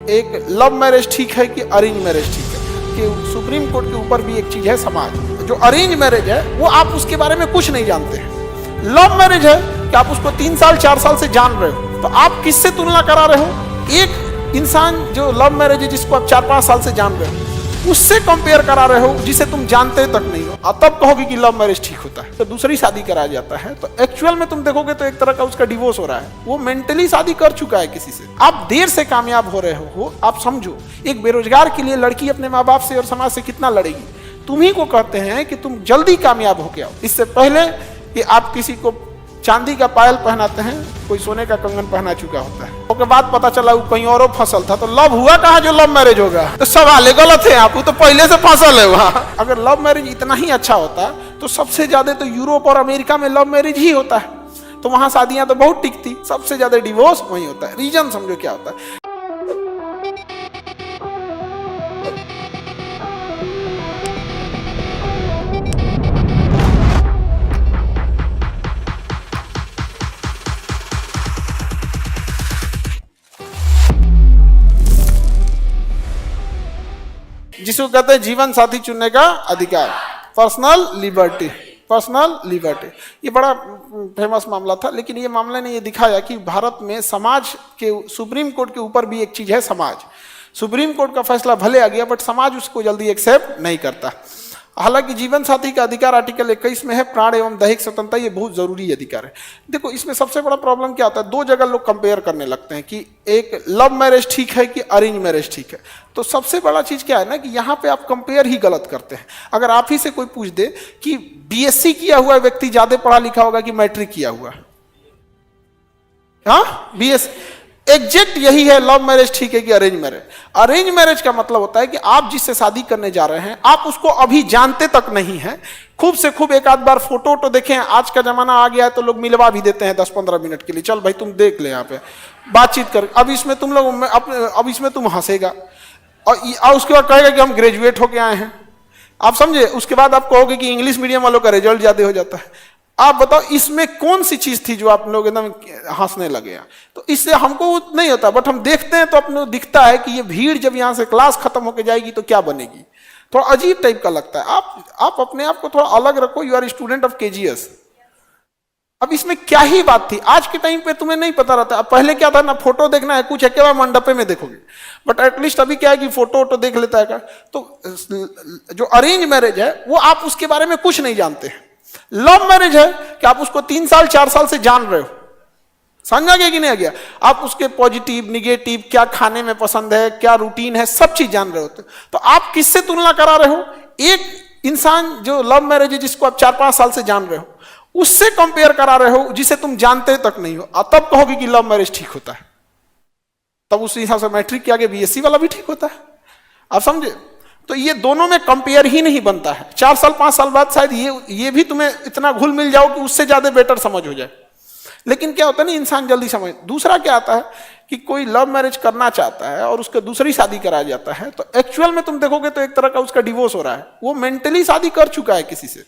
एक love marriage ठीक है कि अरेंज मैरिज ठीक है? कि सुप्रीम कोर्ट के ऊपर भी एक चीज है समाज। जो अरेंज मैरिज है वो आप उसके बारे में कुछ नहीं जानते हैं। लव मैरिज है कि आप उसको 3 साल 4 साल से जान रहे हो, तो आप किससे तुलना करा रहे हो? एक इंसान जो लव मैरिज है जिसको आप 4-5 साल से जान रहे हो उससे कंपेयर करा रहे हो जिसे तुम जानते तक नहीं हो, और तब कहोगे कि लव मैरिज ठीक होता है। तो दूसरी शादी करा जाता है तो एक्चुअल में तुम देखोगे तो एक तरह का उसका डिवोर्स हो रहा है। वो मेंटली शादी कर चुका है किसी से। आप देर से कामयाब हो रहे हो। आप समझो, एक बेरोजगार के लिए लड़की अपने माँ बाप से और समाज से कितना लड़ेगी। तुम ही को कहते हैं कि तुम जल्दी कामयाब हो के आओ, इससे पहले कि आप किसी को चांदी का पायल पहनाते हैं, कोई सोने का कंगन पहना चुका होता है। उसके बाद पता चला वो कहीं और फंसल था, तो लव हुआ कहाँ जो लव मैरिज होगा? तो सवाल गलत है, आप तो पहले से फंसल है वहां। अगर लव मैरिज इतना ही अच्छा होता तो सबसे ज्यादा तो यूरोप और अमेरिका में लव मैरिज ही होता है, तो वहां शादियां तो बहुत टिकती। सबसे ज्यादा डिवोर्स वहीं होता है। रीजन समझो क्या होता है। जिसको कहते हैं जीवन साथी चुनने का अधिकार, पर्सनल लिबर्टी। पर्सनल लिबर्टी ये बड़ा फेमस मामला था, लेकिन ये मामले ने ये दिखाया कि भारत में समाज के, सुप्रीम कोर्ट के ऊपर भी एक चीज है समाज। सुप्रीम कोर्ट का फैसला भले आ गया बट समाज उसको जल्दी एक्सेप्ट नहीं करता। हालांकि जीवन साथी का अधिकार आर्टिकल 21 में है, प्राण एवं दैहिक स्वतंत्रता, ये बहुत जरूरी अधिकार है। देखो इसमें सबसे बड़ा प्रॉब्लम क्या आता है, दो जगह लोग कंपेयर करने लगते हैं कि एक लव मैरिज ठीक है कि अरेंज मैरिज ठीक है। तो सबसे बड़ा चीज क्या है ना कि यहाँ पे आप कंपेयर ही गलत करते हैं। अगर आप ही से कोई पूछ दे कि बीएससी किया हुआ व्यक्ति ज्यादा पढ़ा लिखा होगा कि मैट्रिक किया हुआ, हाँ बीएस, एग्जैक्ट यही है लव मैरिज ठीक है कि अरेंज मैरिज। अरेंज मैरिज का मतलब होता है कि आप जिससे शादी करने जा रहे हैं आप उसको अभी जानते तक नहीं है। खूब से खूब एक आध बार फोटो वोटो देखें, आज का जमाना आ गया है तो लोग मिलवा भी देते हैं 10-15 मिनट के लिए, चल भाई तुम देख ले यहाँ पे बातचीत कर। अब इसमें तुम लोग अब इसमें तुम हंसेगा और उसके बाद कहेगा कि हम ग्रेजुएट होके आए हैं, आप समझे। उसके बाद आप कहोगे कि इंग्लिश मीडियम वालों का रिजल्ट ज्यादा हो जाता है। आप बताओ इसमें कौन सी चीज थी जो आप लोग एकदम हंसने लगे? तो इससे हमको नहीं होता, बट हम देखते हैं तो अपने दिखता है कि ये भीड़ जब यहाँ से क्लास खत्म होकर जाएगी तो क्या बनेगी। थोड़ा अजीब टाइप का लगता है। आप अपने आप को थोड़ा अलग रखो, you are student of KGS. अब इसमें क्या ही बात थी, आज के टाइम पे तुम्हें नहीं पता रहता। अब पहले क्या था ना, फोटो देखना है कुछ है क्या मंडपे में देखोगे, बट एटलीस्ट अभी क्या है कि फोटो वोटो देख लेता है। तो जो अरेंज मैरिज है वो आप उसके बारे में कुछ नहीं जानते हैं। लव मैरिज है कि आप उसको 3 साल 4 साल से जान रहे हो, समझा गया कि नहीं आ गया? आप उसके पॉजिटिव निगेटिव, क्या खाने में पसंद है, क्या रूटीन है, सब चीज जान रहे होते। तो आप किससे तुलना करा रहे हो? एक इंसान जो लव मैरिज है जिसको आप 4-5 साल से जान रहे हो उससे कंपेयर करा रहे हो जिसे तुम जानते तक नहीं हो, और तब कहोगे कि लव मैरिज ठीक होता है। तब उस हिसाब से मैट्रिक के आगे बीएससी वाला भी ठीक होता है, आप समझे। तो ये दोनों में कंपेयर ही नहीं बनता है। 4 साल 5 साल बाद शायद ये भी तुम्हें इतना घुल मिल जाओ कि उससे ज्यादा बेटर समझ हो जाए, लेकिन क्या होता है ना, इंसान जल्दी समझ। दूसरा क्या आता है कि कोई लव मैरिज करना चाहता है और उसका दूसरी शादी करा जाता है, तो एक्चुअल में तुम देखोगे तो एक तरह का उसका डिवोर्स हो रहा है। वो मेंटली शादी कर चुका है किसी से।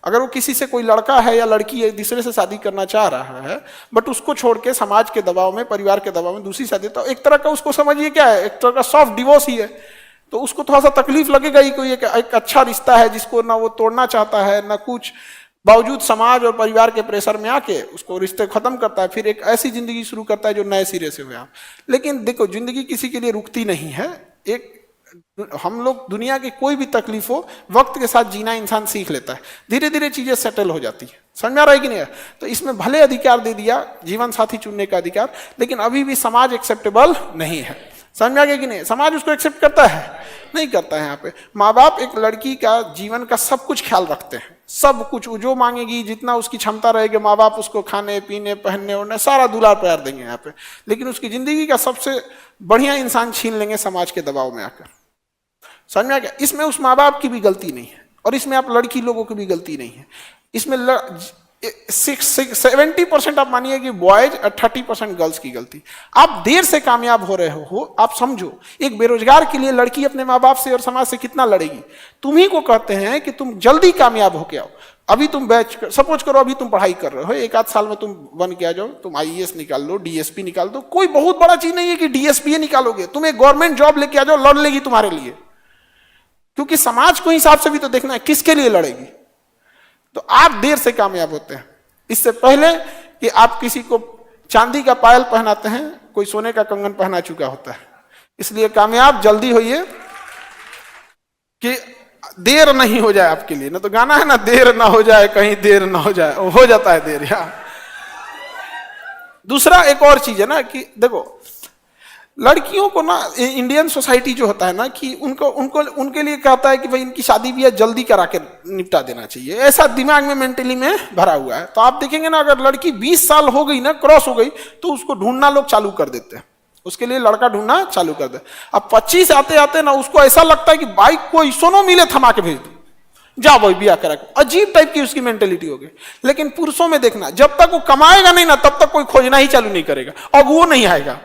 अगर वो किसी से, कोई लड़का है या लड़की है, दूसरे से शादी करना चाह रहा है बट उसको छोड़ के समाज के दबाव में, परिवार के दबाव में दूसरी शादी, तो एक तरह का उसको समझिए क्या है, एक तरह का सॉफ्ट डिवोर्स ही है। तो उसको थोड़ा सा तकलीफ लगेगा ही। कोई एक अच्छा रिश्ता है जिसको ना वो तोड़ना चाहता है ना कुछ, बावजूद समाज और परिवार के प्रेशर में आके उसको रिश्ते खत्म करता है, फिर एक ऐसी जिंदगी शुरू करता है जो नए सिरे से हुआ। लेकिन देखो जिंदगी किसी के लिए रुकती नहीं है। एक हम लोग दुनिया की कोई भी तकलीफ हो, वक्त के साथ जीना इंसान सीख लेता है, धीरे धीरे चीजें सेटल हो जाती है। समझ में आ रहा है कि नहीं? तो इसमें भले अधिकार दे दिया जीवन साथी चुनने का अधिकार, लेकिन अभी भी समाज एक्सेप्टेबल नहीं है। समझ में आ गया कि नहीं? समाज उसको एक्सेप्ट करता है? नहीं करता है। यहाँ पे माँ बाप एक लड़की का जीवन का सब कुछ ख्याल रखते हैं, सब कुछ जो मांगेगी, जितना उसकी क्षमता रहेगी, माँ बाप उसको खाने पीने पहनने ओढ़ने सारा दुलार प्यार देंगे यहाँ पे। लेकिन उसकी जिंदगी का सबसे बढ़िया इंसान छीन लेंगे समाज के दबाव में आकर। समझ में आ गया? इसमें उस माँ बाप की भी गलती नहीं है और इसमें आप लड़की लोगों की भी गलती नहीं है। इसमें 70% आप मानिए कि बॉयज और 30% गर्ल्स की गलती। आप देर से कामयाब हो रहे हो। आप समझो, एक बेरोजगार के लिए लड़की अपने माँ बाप से और समाज से कितना लड़ेगी। तुम ही को कहते हैं कि तुम जल्दी कामयाब हो के आओ। अभी तुम बैच सपोज करो, अभी तुम पढ़ाई कर रहे हो, एक आध साल में तुम बन के आ जाओ, तुम IAS निकाल लो, DSP निकाल दो। कोई बहुत बड़ा चीज नहीं है कि DSP निकालोगे, तुम एक गवर्नमेंट जॉब लेके आ जाओ, लड़ लेगी तुम्हारे लिए। क्योंकि समाज को हिसाब से भी तो देखना है किसके लिए लड़ेगी। तो आप देर से कामयाब होते हैं। इससे पहले कि आप किसी को चांदी का पायल पहनाते हैं, कोई सोने का कंगन पहना चुका होता है। इसलिए कामयाब जल्दी होइए कि देर नहीं हो जाए आपके लिए। ना तो गाना है ना, देर ना हो जाए कहीं देर ना हो जाए, हो जाता है देर यार। दूसरा एक और चीज है ना कि देखो, लड़कियों को ना इंडियन सोसाइटी जो होता है ना कि उनके लिए कहता है कि भाई इनकी शादी ब्याह जल्दी करा के निपटा देना चाहिए। ऐसा दिमाग में मेंटली में भरा हुआ है। तो आप देखेंगे ना, अगर लड़की 20 साल हो गई ना, क्रॉस हो गई, तो उसको ढूंढना लोग चालू कर देते हैं, उसके लिए लड़का ढूंढना चालू कर दे। अब 25 आते आते ना उसको ऐसा लगता है कि बाइक को सोनो मिले थमा के भेज दो, जा भाई ब्याह करा। अजीब टाइप की उसकी मेंटेलिटी हो गई। लेकिन पुरुषों में देखना, जब तक वो कमाएगा नहीं ना, तब तक कोई खोजना ही चालू नहीं करेगा। अगुआ नहीं आएगा,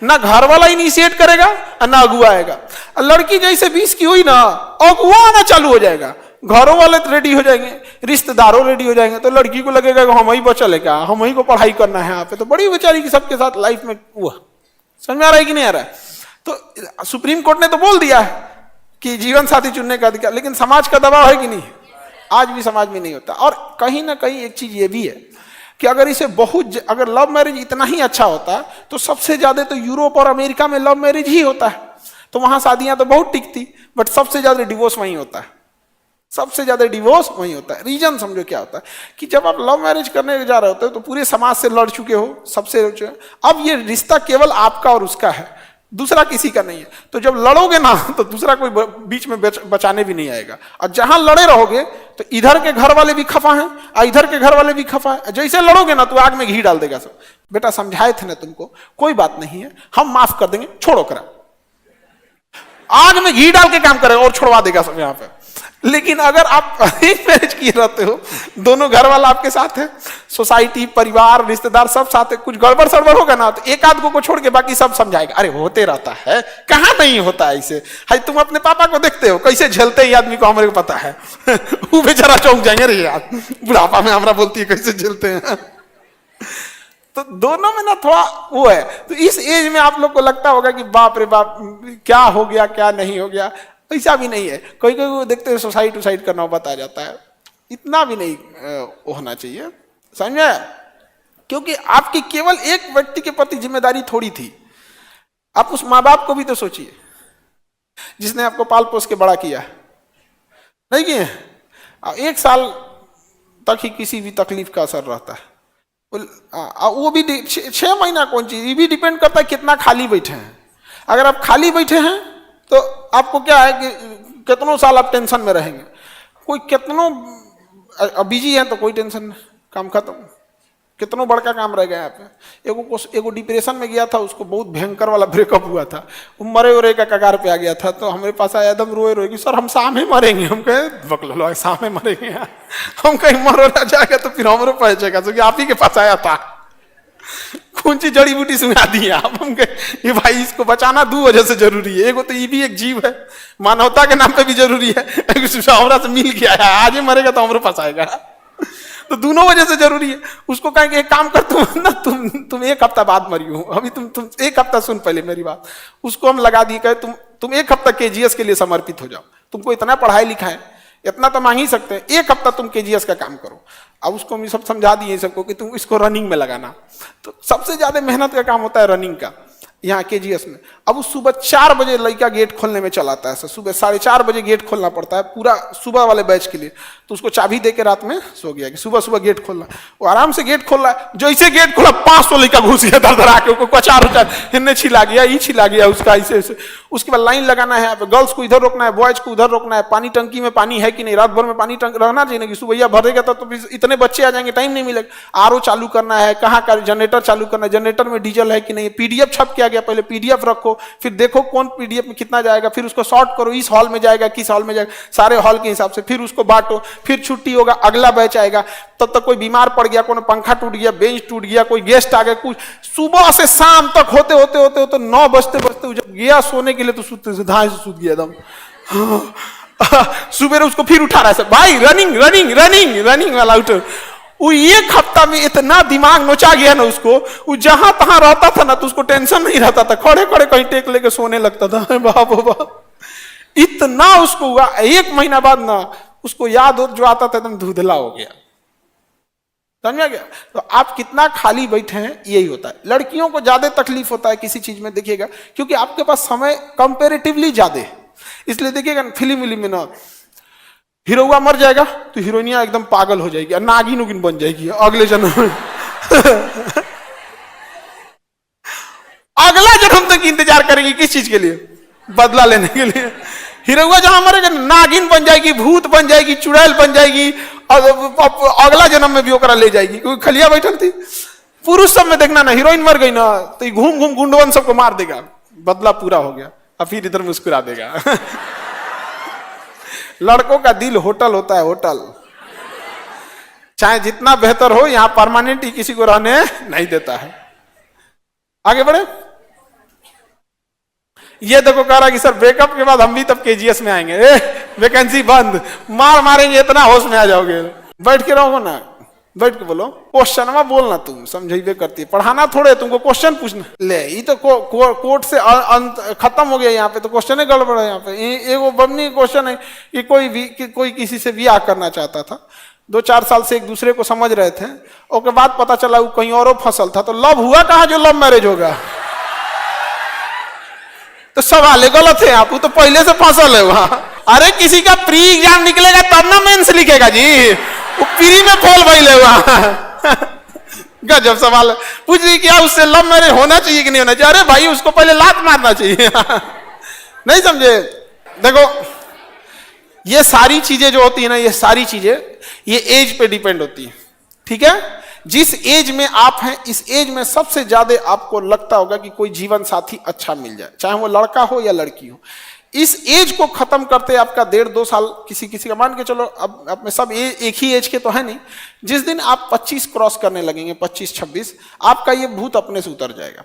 ना घर वाला इनिशिएट करेगा और ना अगुआ आएगा। लड़की जैसे 20 की हुई ना, अगुआ आना चालू हो जाएगा। घरों वाले तो रेडी हो जाएंगे, रिश्तेदारों रेडी हो जाएंगे। तो लड़की को लगेगा कि हम ही बचल है क्या, हम ही को पढ़ाई करना है यहाँ पे। तो बड़ी बेचारी की सबके साथ लाइफ में हुआ। समझ में आ रहा है कि नहीं आ रहा है? तो सुप्रीम कोर्ट ने तो बोल दिया है कि जीवन साथी चुनने का अधिकार, लेकिन समाज का दबाव है कि नहीं? आज भी समाज में नहीं होता। और कहीं ना कहीं एक चीज ये भी है कि अगर इसे अगर लव मैरिज इतना ही अच्छा होता तो सबसे ज्यादा तो यूरोप और अमेरिका में लव मैरिज ही होता है। तो वहां शादियां तो बहुत टिकती, बट सबसे ज्यादा डिवोर्स वहीं होता है। सबसे ज्यादा डिवोर्स वहीं होता है। रीजन समझो क्या होता है कि जब आप लव मैरिज करने जा रहे होते हो तो पूरे समाज से लड़ चुके हो, सबसे लड़ चुके। अब ये रिश्ता केवल आपका और उसका है, दूसरा किसी का नहीं है। तो जब लड़ोगे ना तो दूसरा कोई बीच में बचाने भी नहीं आएगा। और जहां लड़े रहोगे तो इधर के घर वाले भी खफा हैं और इधर के घर वाले भी खफा है। जैसे लड़ोगे ना तो आग में घी डाल देगा सब। बेटा समझाए थे ना तुमको, कोई बात नहीं है, हम माफ कर देंगे, छोड़ो करा। आग में घी डाल के काम करेगा और छोड़वा देगा सब यहाँ पे। लेकिन अगर आप अरेंज मैरिज किए रहते हो, दोनों घर वाला आपके साथ है, सोसाइटी, परिवार, रिश्तेदार सब साथ है, कुछ गड़बड़ सड़बड़ होगा ना तो एक आध को छोड़ के बाकी सब समझाएगा। अरे होते रहता है, कहाँ नहीं होता है ऐसे। हाय तुम अपने पापा को देखते हो कैसे झेलते हैं आदमी को, हमारे को पता है। वो बेचारा चौंक जाएंगे, अरे यार बुढ़ापा में हमारा बोलती है कैसे झेलते हैं। तो दोनों में ना थोड़ा वो है। तो इस एज में आप लोग को लगता होगा कि बाप रे बाप क्या हो गया क्या नहीं हो गया। ऐसा भी नहीं है। कोई कोई देखते हैं सुसाइड करना बता जाता है, इतना भी नहीं होना चाहिए। समझे? क्योंकि आपकी केवल एक व्यक्ति के प्रति जिम्मेदारी थोड़ी थी, आप उस माँ बाप को भी तो सोचिए जिसने आपको पाल पोस के बड़ा किया, नहीं किए? 1 साल तक ही किसी भी तकलीफ का असर रहता है। वो भी 6 महीना कौन चीज, ये भी डिपेंड करता है कितना खाली बैठे हैं। अगर आप खाली बैठे हैं तो आपको क्या है कि कितनों साल आप टेंशन में रहेंगे। कोई कितनों बिजी है तो कोई टेंशन नहीं, काम खत्म। कितनों बड़का काम रह गया यहाँ पे। एगो डिप्रेशन में गया था, उसको बहुत भयंकर वाला ब्रेकअप हुआ था, वो मरे उरे का कगार पे आ गया था। तो हमारे पास आया, एकदम रोए रोए कि सर हम सामने मरेंगे। हम कहे बकलो सामने मरेंगे, हम कहीं मरो ना जाएगा तो फिर हमरो पहुंचेगा, क्योंकि आप ही के पास आया था। कौन सी जड़ी बूटी सुना दी आप? हम कहे ये भाई इसको बचाना 2 वजह से जरूरी है। एगो तो ये भी एक जीव है, मानवता के नाम पे भी जरूरी है। हमरा से मिल गया है, आज ही मरेगा तो हमारे पास आएगा। तो दोनों वजह से जरूरी है। उसको कहेंगे एक काम कर तुम ना, तुम 1 हफ्ता बाद मरी हो, अभी तुम 1 हफ्ता सुन पहले मेरी बात। उसको हम लगा दिए, कहे तुम 1 हफ्ता KGS के लिए समर्पित हो जाओ। तुमको इतना पढ़ाई लिखाए, इतना तो मांग ही सकते हैं, 1 हफ्ता तुम KGS का काम करो। अब उसको हम सब समझा दिए सबको कि तुम इसको रनिंग में लगाना। तो सबसे ज्यादा मेहनत का काम होता है रनिंग का यहाँ KGS में। अब वो सुबह 4 बजे लड़का गेट खोलने में चलाता है, सुबह 4:30 बजे गेट खोलना पड़ता है पूरा सुबह वाले बैच के लिए। तो उसको चाबी दे के रात में सो गया कि सुबह सुबह गेट खोलना। वो आराम से गेट खोल रहा है, जैसे गेट खोला 500 लड़का घुस गया दरदरा के, कचार हिन्ने छिला गया, ये छिला गया उसका ऐसे ऐसे। उसके बाद लाइन लगाना है, गर्ल्स को इधर रोकना है, बॉयज को उधर रोकना है। पानी टंकी में पानी है कि नहीं, रात भर में पानी रहना चाहिए कि सुबह भरेगा तो इतने बच्चे आ जाएंगे, टाइम नहीं मिलेगा। RO चालू करना है, कहाँ का जनरेटर चालू करना है, जनरेटर में डीजल है कि नहीं, PDF छप के किया गया, पहले पीडीएफ रखो, फिर देखो कौन पीडीएफ में कितना जाएगा, फिर उसको सॉर्ट करो, इस हॉल में जाएगा किस हॉल में जाएगा, सारे हॉल के हिसाब से, फिर उसको बांटो, फिर छुट्टी होगा, अगला बैच आएगा, तब तक कोई बीमार पड़ गया, कोई पंखा टूट गया, बेंच टूट गया, कोई गेस्ट आ गया, कुछ सुबह से शाम तक होते होते होते होते 9 बजते बजते जब गया सोने के लिए तो धाए से सूत गया एकदम। सुबह उसको फिर उठा रहा है, भाई रनिंग रनिंग रनिंग रनिंग वाला उठ। वो एक हफ्ता में इतना दिमाग नोचा गया ना उसको, वो जहां तहां रहता था ना तो उसको टेंशन नहीं रहता था, खड़े खड़े कहीं टेक लेके सोने लगता था। बाप बाप इतना उसको हुआ, 1 महीना बाद ना उसको याद हो जो आता था एकदम धुंधला हो गया। समझ गया? तो आप कितना खाली बैठे हैं यही होता है। लड़कियों को ज्यादा तकलीफ होता है किसी चीज में, देखिएगा, क्योंकि आपके पास समय कंपेरेटिवली ज्यादा है। इसलिए देखिएगा फिल्म में ना हीरोआ मर जाएगा तो हीरोइनिया एकदम पागल हो जाएगी, नागिन उगिन बन जाएगी अगले जन्म में। अगला जन्म तक इंतजार करेगी किस चीज के लिए? बदला लेने के लिए। हीरोआ जहां मरेगा नागिन बन जाएगी, भूत बन जाएगी, चुड़ैल बन जाएगी, अगला जन्म में भी ओकरा ले जाएगी, क्योंकि खलिया बैठल थी। पुरुष सब में देखना ना, हीरोइन मर गई ना तो घूम घूम गुंडवन सबको मार देगा, बदला पूरा हो गया, अब फिर इधर मुस्कुरा देगा। लड़कों का दिल होटल होता है, होटल, चाहे जितना बेहतर हो, यहां परमानेंट ही किसी को रहने नहीं देता है। आगे बढ़े। ये देखो कह रहा कि सर ब्रेकअप के बाद हम भी तब केजीएस में आएंगे, वैकेंसी बंद, मार मारेंगे, इतना होश में आ जाओगे। बैठ के रहो ना, बैठ के बोलो, क्वेश्चन बोलना, तुम समझे करती है, पढ़ाना थोड़े, तुमको क्वेश्चन पूछना। ले ये तो कोर्ट से खत्म हो गया, यहाँ पे तो क्वेश्चन गड़बड़ है। यहाँ पे एगो बमनी क्वेश्चन है कि कोई किसी से ब्याह करना चाहता था, 2-4 साल से एक दूसरे को समझ रहे थे, उसके बाद पता चला वो कहीं और फसल था, तो लव हुआ कहाँ जो लव मैरिज होगा? तो सवाल गलत है, आप तो पहले से फसल है वहां। अरे किसी का प्री एग्जाम निकलेगा तब ना मेंस लिखेगा जी, वो प्री में फेल भइले वहां। गजब सवाल पूछ रही, क्या उससे लव मैरिज होना चाहिए कि नहीं होना चाहिए? अरे भाई उसको पहले लात मारना चाहिए। नहीं समझे? देखो ये सारी चीजें जो होती है ना, ये सारी चीजें ये एज पे डिपेंड होती है, ठीक है? जिस एज में आप हैं, इस एज में सबसे ज्यादा आपको लगता होगा कि कोई जीवन साथी अच्छा मिल जाए, चाहे वो लड़का हो या लड़की हो। इस एज को खत्म करते आपका 1.5-2 साल किसी किसी का, मान के चलो अब में सब एक ही एज के तो है नहीं, जिस दिन आप 25 क्रॉस करने लगेंगे, 25-26, आपका ये भूत अपने से उतर जाएगा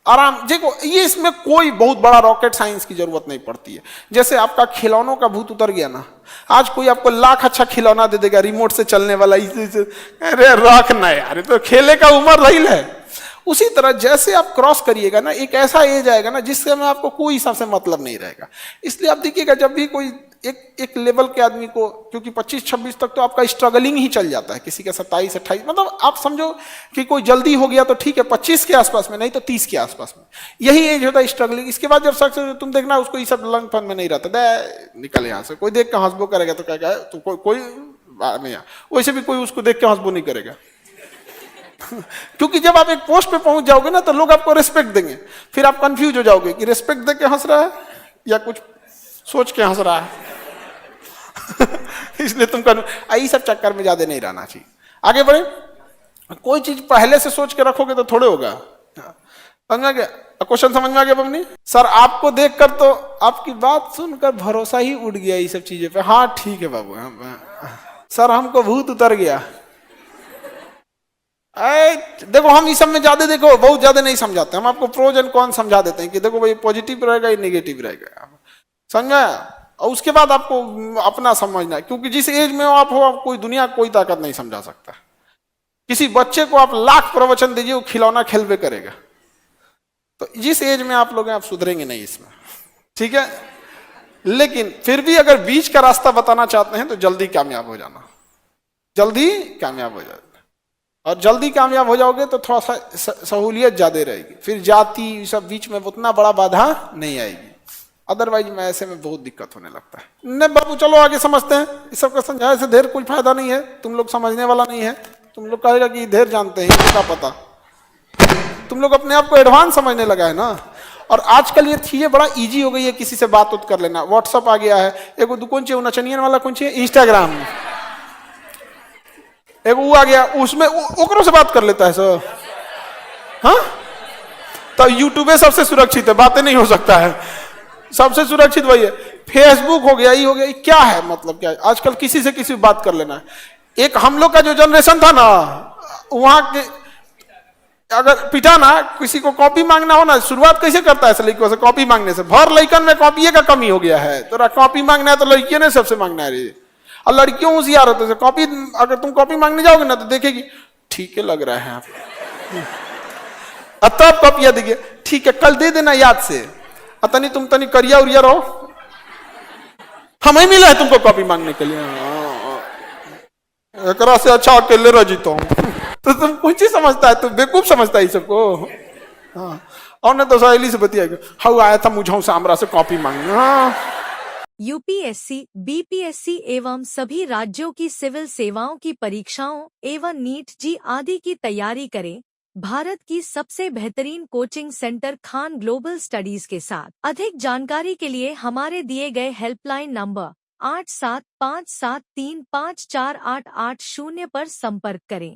आराम। देखो ये इसमें कोई बहुत बड़ा रॉकेट साइंस की जरूरत नहीं पड़ती है। जैसे आपका खिलौनों का भूत उतर गया ना, आज कोई आपको लाख अच्छा खिलौना दे देगा रिमोट से चलने वाला, अरे रखना यार, तो खेले का उम्र रही है। उसी तरह जैसे आप क्रॉस करिएगा ना, एक ऐसा एज आएगा ना जिससे में आपको कोई हिसाब से मतलब नहीं रहेगा। इसलिए आप देखिएगा जब भी कोई एक लेवल के आदमी को, क्योंकि 25-26 तक तो आपका स्ट्रगलिंग ही चल जाता है, किसी का 27-28, मतलब आप समझो कि कोई जल्दी हो गया तो ठीक है 25 के आसपास में, नहीं तो 30 के आसपास में, यही एज होता है स्ट्रगलिंग। इसके बाद जब सक्सेस तुम देखना उसको ये सब लंग फन में नहीं रहता, दे निकल यहाँ से, कोई देख के हंसबो करेगा तो क्या तो कोई नहीं, वैसे भी कोई उसको देख के हंसबो नहीं करेगा। क्योंकि जब आप एक पोस्ट पे पहुंच जाओगे ना तो लोग आपको रिस्पेक्ट देंगे, फिर आप कंफ्यूज हो जाओगे कि रिस्पेक्ट दे के हंस रहा है या कुछ सोच के हंस रहा है। इसलिए तुम यही सब चक्कर में ज्यादा नहीं रहना चाहिए। आगे बढ़े। कोई चीज पहले से सोच के रखोगे तो थोड़े होगा। समझ में गया क्वेश्चन? समझ में आ गया बमनी? सर आपको देखकर तो, आपकी बात सुनकर भरोसा ही उड़ गया ये सब चीजें पे। हाँ ठीक है बाबू, सर हमको भूत उतर गया। देखो हम इस सब में ज्यादा, देखो बहुत ज्यादा नहीं समझाते, हम आपको प्रोज एंड कॉन समझा देते हैं कि देखो भाई पॉजिटिव रहेगा या नेगेटिव रहेगा, समझा? और उसके बाद आपको अपना समझना है, क्योंकि जिस एज में आप हो, आप कोई दुनिया कोई ताकत नहीं समझा सकता। किसी बच्चे को आप लाख प्रवचन दीजिए, वो खिलौना खेलवे करेगा। तो जिस एज में आप लोग हैं, आप सुधरेंगे नहीं इसमें, ठीक है? लेकिन फिर भी अगर बीच का रास्ता बताना चाहते हैं तो जल्दी कामयाब हो जाना, जल्दी कामयाब हो जाना। और जल्दी कामयाब हो जाओगे तो थोड़ा सा सहूलियत ज्यादा रहेगी, फिर जाति सब बीच में उतना बड़ा बाधा नहीं आएगी। अदरवाइज में ऐसे में बहुत दिक्कत होने लगता है। नहीं बाबू चलो आगे समझते हैं, इस सब का समझाने से ढेर कोई फायदा नहीं है, तुम लोग समझने वाला नहीं है। तुम लोग कहेगा कि ढेर जानते हैं, क्या पता, तुम लोग अपने आप को एडवांस समझने लगा है ना। और आजकल ये चीजें बड़ा इजी हो गई है, किसी से बात कर लेना, व्हाट्सअप आ गया है, एगो कौन चाहिए नचनियन वाला, कौन चाहिए इंस्टाग्राम, एक वो आ गया, उसमें ओकरों से बात कर लेता है सर। हाँ तो यूट्यूब सबसे सुरक्षित है, बातें नहीं हो सकता है, सबसे सुरक्षित वही है। फेसबुक हो गया, ये हो गया, क्या है मतलब, क्या है आजकल किसी से किसी बात कर लेना है। एक हम लोग का जो जनरेशन था ना, वहां के अगर पिटा ना किसी को कॉपी मांगना हो ना, शुरुआत कैसे करता है लड़कियों से कॉपी मांगने से, भर लड़कन में कॉपी का कमी हो गया है, तो कॉपी मांगना है तो लड़कियों ने सबसे मांगना है रे। और लड़कियों होशियार होते हैं, कॉपी अगर तुम कॉपी मांगने जाओगे ना तो देखेगी ठीक है लग रहा है आप, तब कॉपियां देगी, ठीक है कल दे देना याद से, तनी तुम तनी करिया उरिया रहो, हमें मिला है तुमको कॉपी मांगने के लिए, एक से अच्छा अकेले रह जीता हूं। तो तुम कुछ ही समझता है, तुम बेवकूफ समझता है सबको। हाँ, और नहीं तो सहेली से बतियाएगा, हाउ आया था मुझे सामरा से कॉपी मांगने। हाँ। यूपीएससी, बीपीएससी एवं सभी राज्यों की सिविल सेवाओं की परीक्षाओं एवं नीट जी आदि की तैयारी करें भारत की सबसे बेहतरीन coaching centre Khan global studies के साथ। अधिक जानकारी के लिए हमारे दिए गए हेल्पलाइन नंबर 8757354880 पर संपर्क करें।